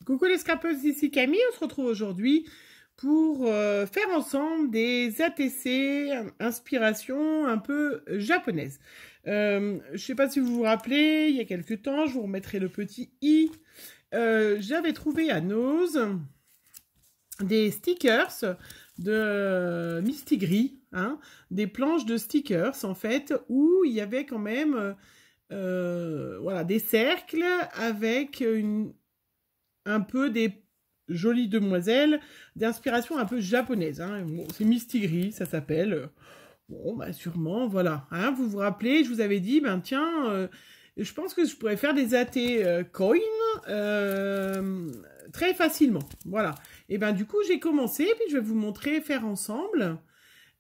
Coucou les scrapeuses, ici Camille, on se retrouve aujourd'hui pour faire ensemble des ATC, inspiration un peu japonaise. Je ne sais pas si vous vous rappelez, il y a quelques temps, je vous remettrai le petit i. J'avais trouvé à Nose des stickers de Mistigris, hein, des planches de stickers en fait, où il y avait quand même voilà, des cercles avec un peu des jolies demoiselles d'inspiration un peu japonaise. Hein. Bon, c'est Mistigris, ça s'appelle. Bon, bah sûrement, voilà. Hein, vous vous rappelez, je vous avais dit, ben tiens, je pense que je pourrais faire des AT coin très facilement. Voilà. Et ben du coup, j'ai commencé, puis je vais vous montrer faire ensemble.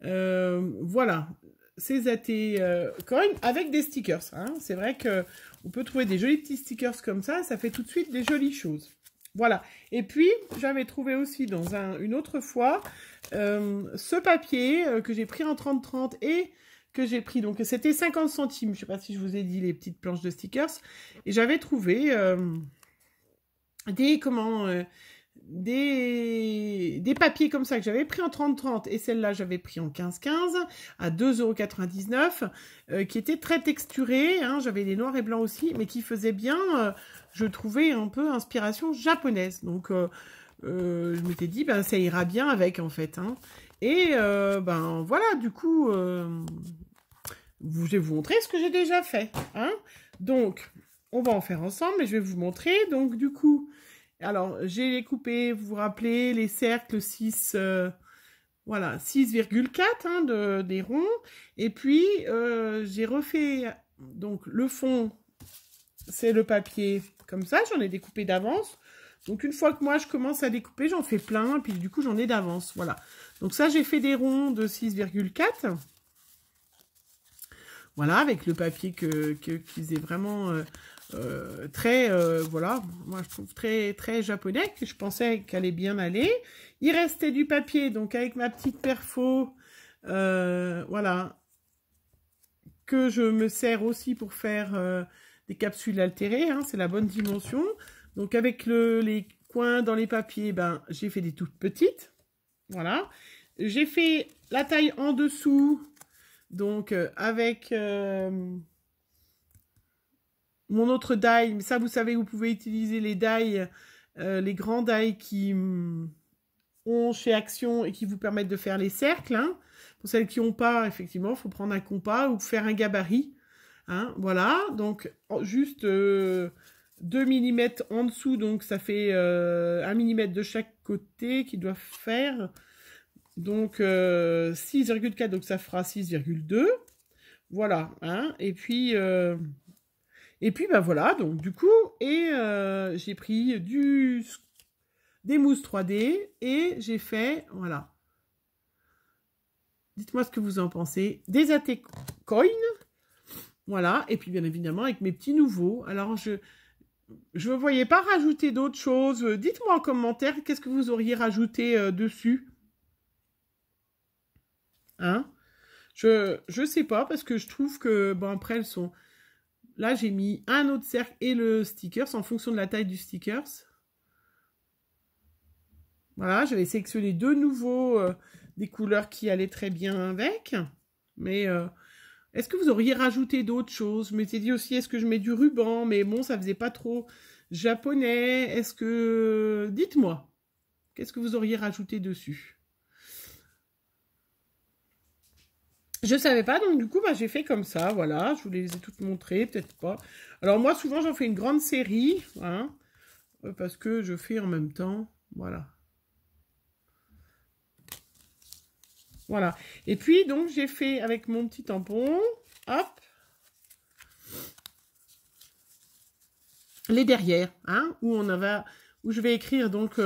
Voilà. Ces AT coin avec des stickers. Hein. C'est vrai qu'on peut trouver des jolis petits stickers comme ça fait tout de suite des jolies choses. Voilà. Et puis, j'avais trouvé aussi dans une autre fois ce papier que j'ai pris en 30-30 et que j'ai pris, donc c'était 50 centimes. Je ne sais pas si je vous ai dit les petites planches de stickers. Et j'avais trouvé des papiers comme ça que j'avais pris en 30-30 et celle-là j'avais pris en 15-15 à 2,99 € qui étaient très texturés, hein, j'avais les noirs et blancs aussi, mais qui faisaient bien, je trouvais un peu inspiration japonaise. Donc je m'étais dit, ben ça ira bien avec en fait. Hein. Et ben voilà, du coup, je vais vous montrer ce que j'ai déjà fait. Hein. Donc, on va en faire ensemble et je vais vous montrer. Donc du coup, alors, j'ai coupé, vous vous rappelez, les cercles 6, voilà, 6,4 hein, des ronds. Et puis, j'ai refait, donc le fond, c'est le papier comme ça, j'en ai découpé d'avance. Donc, une fois que moi, je commence à découper, j'en fais plein, puis du coup, j'en ai d'avance, voilà. Donc ça, j'ai fait des ronds de 6,4. Voilà, avec le papier qui faisait vraiment... très, voilà, moi je trouve très japonais, que je pensais qu'elle allait bien aller. Il restait du papier, donc avec ma petite perfo, voilà, que je me sers aussi pour faire des capsules altérées, hein, c'est la bonne dimension. Donc avec les coins dans les papiers, ben, j'ai fait des toutes petites, voilà. J'ai fait la taille en dessous, donc avec... mon autre die, mais ça vous savez, vous pouvez utiliser les die, les grands die qui ont chez Action et qui vous permettent de faire les cercles. Hein. Pour celles qui n'ont pas, effectivement, il faut prendre un compas ou faire un gabarit. Hein. Voilà, donc juste 2 mm en dessous, donc ça fait 1 mm de chaque côté qui doit faire. Donc 6,4, donc ça fera 6,2. Voilà, hein. Et puis... ben voilà, donc du coup, et j'ai pris des mousses 3D et j'ai fait, voilà. Dites-moi ce que vous en pensez. Des AT coin, voilà. Et puis bien évidemment avec mes petits nouveaux. Alors je ne voyais pas rajouter d'autres choses. Dites-moi en commentaire qu'est-ce que vous auriez rajouté dessus. Hein? Je sais pas parce que je trouve que, bon après elles sont... Là, j'ai mis un autre cercle et le stickers en fonction de la taille du stickers. Voilà, j'avais sélectionné 2 nouveaux des couleurs qui allaient très bien avec. Mais est-ce que vous auriez rajouté d'autres choses? Je m'étais dit aussi, est-ce que je mets du ruban? Mais bon, ça faisait pas trop japonais. Est-ce que... Dites-moi, qu'est-ce que vous auriez rajouté dessus? Je savais pas, donc du coup, bah, j'ai fait comme ça, voilà. Je vous les ai toutes montrées, peut-être pas. Alors moi, souvent, j'en fais une grande série, hein, parce que je fais en même temps, voilà. Voilà. Et puis, donc, j'ai fait avec mon petit tampon, hop, les derrières, hein, où je vais écrire, donc,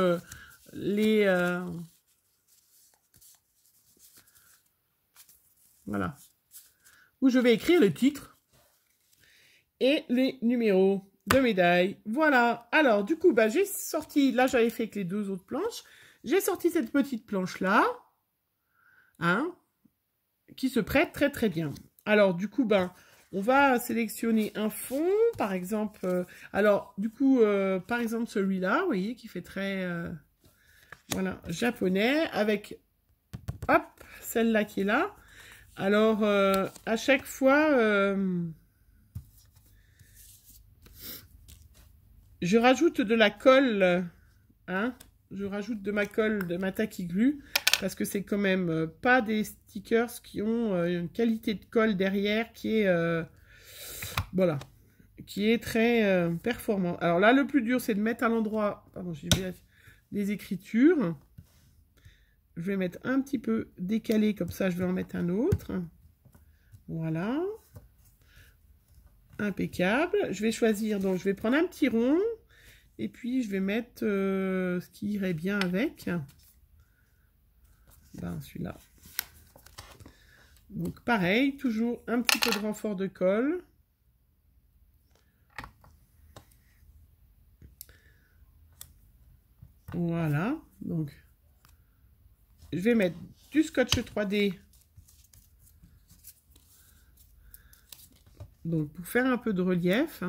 voilà. Où je vais écrire le titre et les numéros de médailles. Voilà. Alors, du coup, bah, j'ai sorti... Là, j'avais fait avec les 2 autres planches. J'ai sorti cette petite planche-là. Hein, qui se prête très, très bien. Alors, du coup, ben, On va sélectionner un fond, par exemple. Alors, du coup, par exemple, celui-là, vous voyez, qui fait très, voilà, japonais, avec, hop, celle-là qui est là. Alors, à chaque fois, je rajoute de la colle, hein. Je rajoute de ma colle, de ma tacky glue, parce que c'est quand même pas des stickers qui ont une qualité de colle derrière qui est, voilà, qui est très performant. Alors là, le plus dur, c'est de mettre à l'endroit, pardon, j'ai des écritures. Je vais mettre un petit peu décalé, comme ça, je vais en mettre un autre. Voilà. Impeccable. Je vais choisir, donc je vais prendre un petit rond. Et puis, je vais mettre ce qui irait bien avec. Ben, celui-là. Donc, pareil, toujours un petit peu de renfort de colle. Voilà. Donc, je vais mettre du scotch 3D. Donc, pour faire un peu de relief.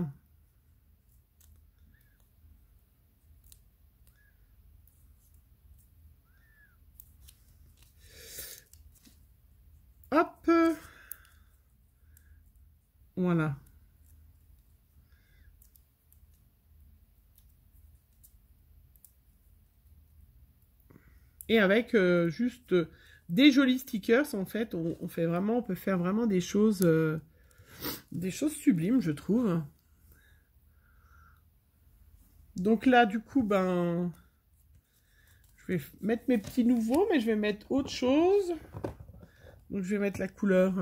Hop. Voilà. Et avec juste des jolis stickers, en fait, on fait vraiment, on peut faire vraiment des choses sublimes, je trouve. Donc là, du coup, ben, je vais mettre mes petits nouveaux, mais je vais mettre autre chose. Donc, je vais mettre la couleur,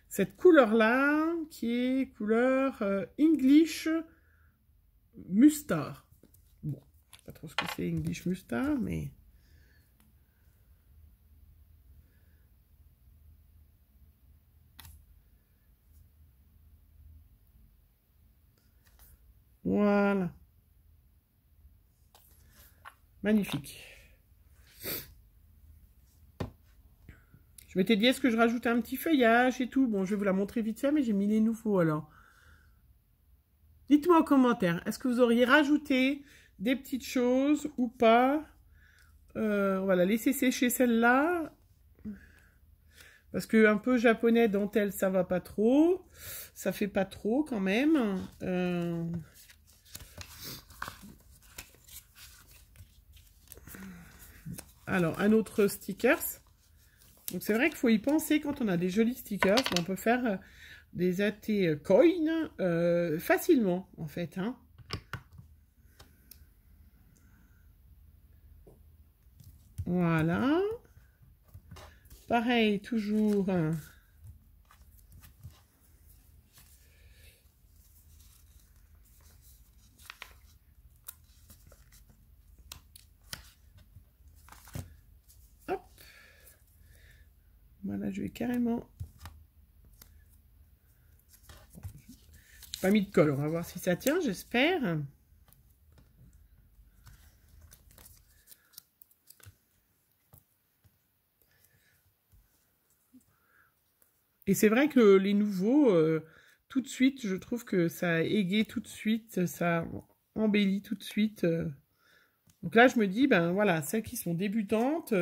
cette couleur-là, qui est couleur English Mustard. Bon, je sais pas trop ce que c'est English Mustard, mais... Voilà. Magnifique. Je m'étais dit, est-ce que je rajoute un petit feuillage et tout? Bon, je vais vous la montrer vite fait, mais j'ai mis les nouveaux alors. Dites-moi en commentaire, est-ce que vous auriez rajouté des petites choses ou pas? On va la laisser sécher celle-là. Parce que un peu japonais dentelle, ça va pas trop. Ça fait pas trop quand même. Alors, un autre stickers. Donc, c'est vrai qu'il faut y penser quand on a des jolis stickers. On peut faire des AT coin facilement, en fait. Hein. Voilà. Pareil, toujours... Hop. Voilà, je vais carrément... Pas mis de colle, on va voir si ça tient, j'espère. Et c'est vrai que les nouveaux, tout de suite, je trouve que ça égaye tout de suite, ça embellit tout de suite. Donc là, je me dis, ben voilà, celles qui sont débutantes,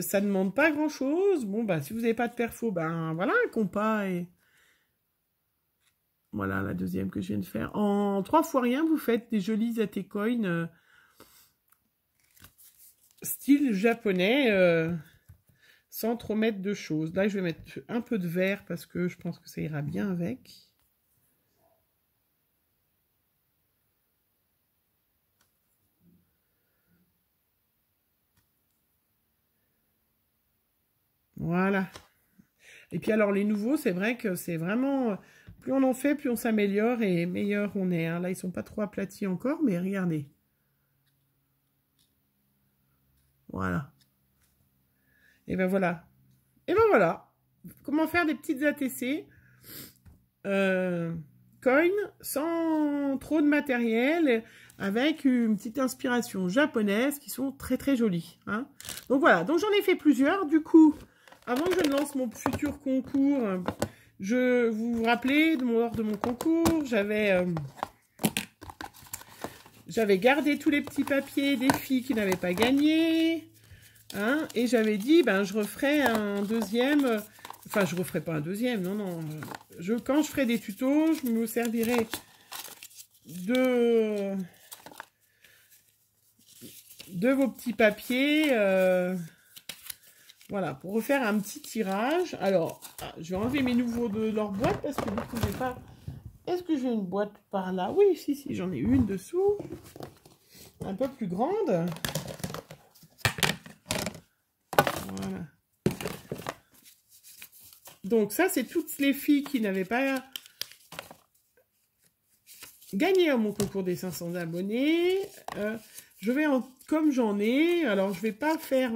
ça ne demande pas grand-chose. Bon, ben si vous n'avez pas de perfo, ben voilà, un compas et... Voilà la deuxième que je viens de faire. En 3 fois rien, vous faites des jolis atecoin style japonais, sans trop mettre de choses. Là, je vais mettre un peu de vert parce que je pense que ça ira bien avec. Voilà. Et puis alors, les nouveaux, c'est vrai que c'est vraiment... Plus on en fait, plus on s'améliore et meilleur on est. Hein. Là, ils sont pas trop aplatis encore, mais regardez. Voilà. Et ben voilà. Et ben voilà. Comment faire des petites ATC coin sans trop de matériel, avec une petite inspiration japonaise qui sont très très jolies. Hein. Donc voilà. Donc j'en ai fait plusieurs. Du coup, avant que je ne lance mon futur concours, Vous vous rappelez, lors de mon concours, j'avais gardé tous les petits papiers des filles qui n'avaient pas gagné. Hein, et j'avais dit, ben, je referai un deuxième. Enfin, je referai pas un deuxième, non, non. Quand je ferai des tutos, je me servirai de vos petits papiers. Voilà, pour refaire un petit tirage. Alors, je vais enlever mes nouveaux de leur boîte parce que du coup, j'ai pas... Est-ce que j'ai une boîte par là? Oui, si, j'en ai une dessous. Un peu plus grande. Voilà. Donc ça, c'est toutes les filles qui n'avaient pas gagné à mon concours des 500 abonnés. Je vais, comme j'en ai, alors je vais pas faire...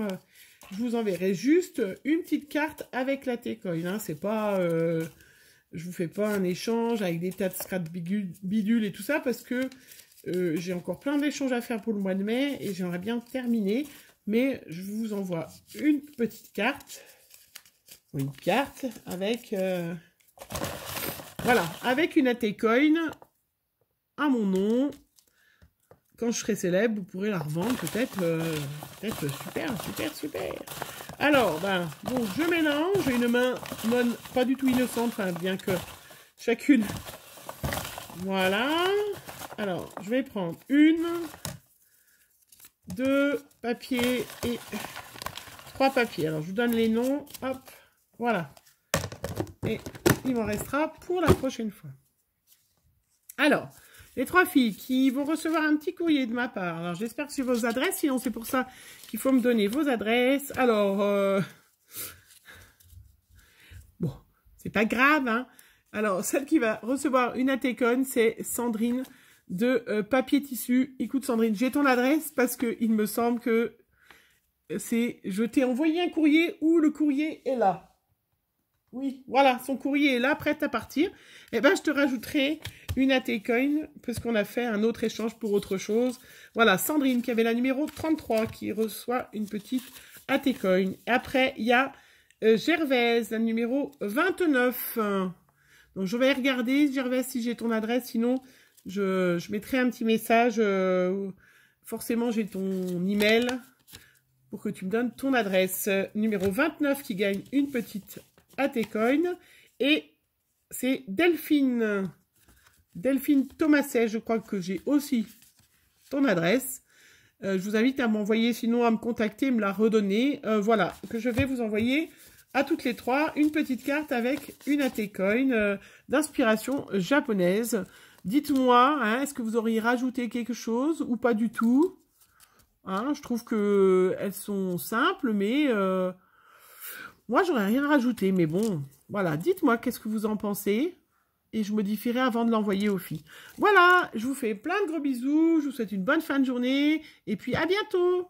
je vous enverrai juste une petite carte avec la T-Coin. Hein. C'est pas... je vous fais pas un échange avec des tas de scraps bidules et tout ça parce que j'ai encore plein d'échanges à faire pour le mois de mai et j'aimerais bien terminer. Mais je vous envoie une petite carte. Une carte avec... voilà, avec une T-Coin à mon nom. Quand je serai célèbre, vous pourrez la revendre peut-être super. Alors, ben, bon, je mélange. J'ai une main pas du tout innocente, enfin, bien que chacune. Voilà. Alors, je vais prendre 1, 2 papiers et 3 papiers. Alors, je vous donne les noms. Hop, voilà. Et il m'en restera pour la prochaine fois. Alors... les 3 filles qui vont recevoir un petit courrier de ma part. Alors, j'espère que c'est vos adresses. Sinon, c'est pour ça qu'il faut me donner vos adresses. Alors, bon, c'est pas grave, hein. Alors, celle qui va recevoir une T-Coin, c'est Sandrine de Papier Tissu. Écoute, Sandrine, j'ai ton adresse parce que il me semble que je t'ai envoyé un courrier où le courrier est là. Oui, voilà, son courrier est là, prêt à partir. Eh ben, je te rajouterai une T-Coin, parce qu'on a fait un autre échange pour autre chose. Voilà, Sandrine, qui avait la numéro 33, qui reçoit une petite T-Coin. Et après, il y a Gervaise, la numéro 29. Donc, je vais regarder, Gervaise, si j'ai ton adresse. Sinon, je mettrai un petit message. Forcément, j'ai ton email pour que tu me donnes ton adresse. Numéro 29, qui gagne une petite T-Coin. Et c'est Delphine Thomaset, je crois que j'ai aussi ton adresse. Je vous invite à m'envoyer, sinon à me contacter, me la redonner. Voilà, que je vais vous envoyer à toutes les 3 une petite carte avec une T-Coin d'inspiration japonaise. Dites-moi, hein, est-ce que vous auriez rajouté quelque chose ou pas du tout? Hein, je trouve que elles sont simples, mais moi, j'aurais rien rajouté. Mais bon, voilà, dites-moi qu'est-ce que vous en pensez. Et je modifierai avant de l'envoyer aux filles. Voilà, je vous fais plein de gros bisous. Je vous souhaite une bonne fin de journée. Et puis, à bientôt!